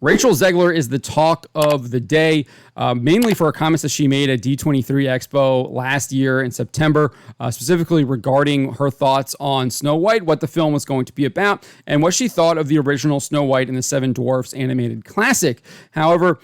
Rachel Zegler is the talk of the day, mainly for her comments that she made at D23 Expo last year in September, specifically regarding her thoughts on Snow White, what the film was going to be about, and what she thought of the original Snow White and the Seven Dwarfs animated classic. However,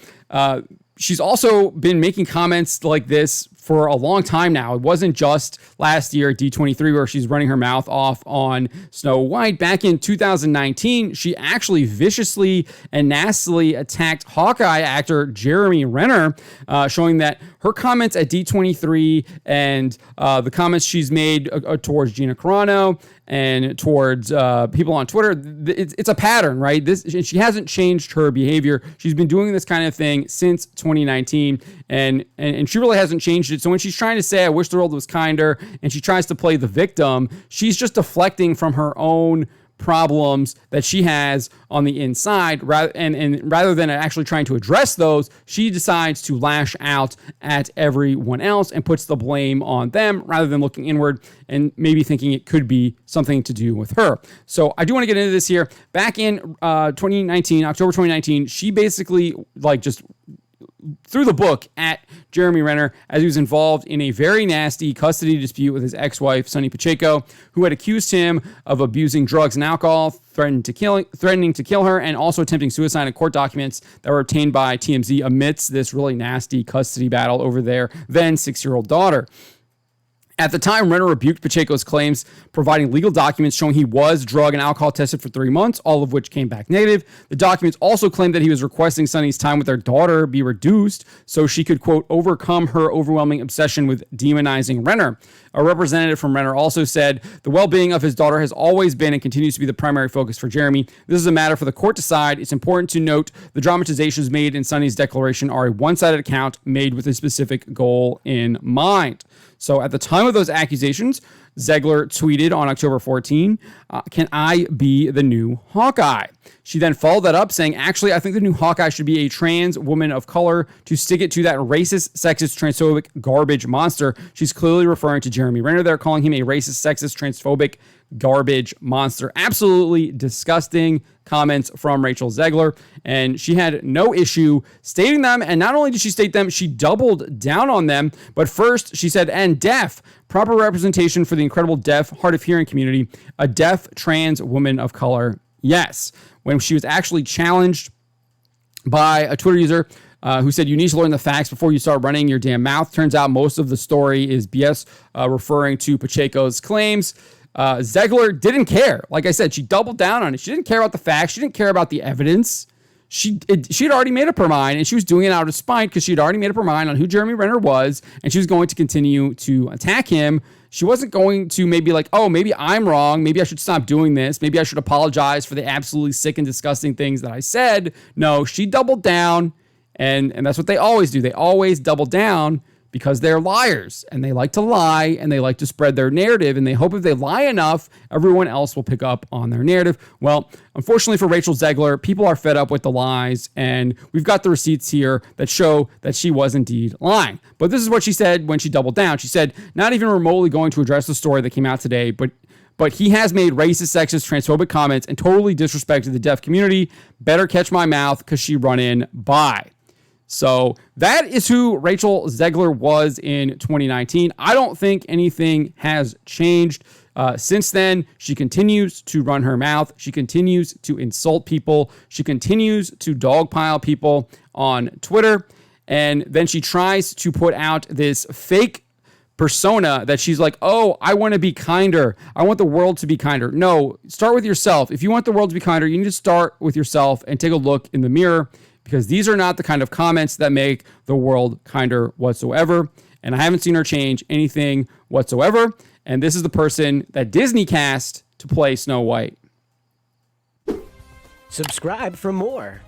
she's also been making comments like this for a long time now. It wasn't just last year at D23 where she's running her mouth off on Snow White. Back in 2019, she actually viciously and nastily attacked Hawkeye actor Jeremy Renner, showing that her comments at D23 and the comments she's made towards Gina Carano and towards people on Twitter, it's a pattern, right? She hasn't changed her behavior. She's been doing this kind of thing since 2019, and she really hasn't changed it. So when she's trying to say, I wish the world was kinder, and she tries to play the victim, she's just deflecting from her own problems that she has on the inside, and rather than actually trying to address those, she decides to lash out at everyone else and puts the blame on them rather than looking inward and maybe thinking it could be something to do with her. So I do want to get into this here. Back in October 2019, she basically just threw the book at Jeremy Renner as he was involved in a very nasty custody dispute with his ex-wife, Sonny Pacheco, who had accused him of abusing drugs and alcohol, threatening to kill her, and also attempting suicide in court documents that were obtained by TMZ amidst this really nasty custody battle over their then 6-year-old daughter. At the time, Renner rebuked Pacheco's claims, providing legal documents showing he was drug and alcohol tested for 3 months, all of which came back negative. The documents also claimed that he was requesting Sonny's time with their daughter be reduced so she could, quote, overcome her overwhelming obsession with demonizing Renner. A representative from Renner also said, the well-being of his daughter has always been and continues to be the primary focus for Jeremy. This is a matter for the court to decide. It's important to note the dramatizations made in Sonny's declaration are a one-sided account made with a specific goal in mind. So at the time of those accusations, Zegler tweeted on October 14, can I be the new Hawkeye? She then followed that up saying, actually, I think the new Hawkeye should be a trans woman of color. To stick it to that racist, sexist, transphobic garbage monster. She's clearly referring to Jeremy Renner there, calling him a racist, sexist, transphobic garbage monster. Absolutely disgusting comments from Rachel Zegler, and she had no issue stating them. And not only did she state them, she doubled down on them. But first, she said, and deaf, proper representation for the incredible deaf, hard of hearing community, a deaf trans woman of color. Yes. When she was actually challenged by a Twitter user who said, you need to learn the facts before you start running your damn mouth. Turns out most of the story is BS, referring to Pacheco's claims. Zegler didn't care. Like I said, she doubled down on it. She didn't care about the facts. She didn't care about the evidence. She'd already made up her mind, and she was doing it out of spite because she'd already made up her mind on who Jeremy Renner was, and she was going to continue to attack him. She wasn't going to maybe maybe I'm wrong. Maybe I should stop doing this. Maybe I should apologize for the absolutely sick and disgusting things that I said. No, she doubled down, and that's what they always do. They always double down because they're liars, and they like to lie, and they like to spread their narrative, and they hope if they lie enough, everyone else will pick up on their narrative. Well, unfortunately for Rachel Zegler, people are fed up with the lies, and we've got the receipts here that show that she was indeed lying. But this is what she said when she doubled down. She said, not even remotely going to address the story that came out today, but he has made racist, sexist, transphobic comments and totally disrespected the deaf community. Better catch my mouth because she run in by. So that is who Rachel Zegler was in 2019. I don't think anything has changed since then. She continues to run her mouth. She continues to insult people. She continues to dogpile people on Twitter. And then she tries to put out this fake persona that she's like, oh, I want to be kinder. I want the world to be kinder. No, start with yourself. If you want the world to be kinder, you need to start with yourself and take a look in the mirror, because these are not the kind of comments that make the world kinder whatsoever. And I haven't seen her change anything whatsoever. And this is the person that Disney cast to play Snow White. Subscribe for more.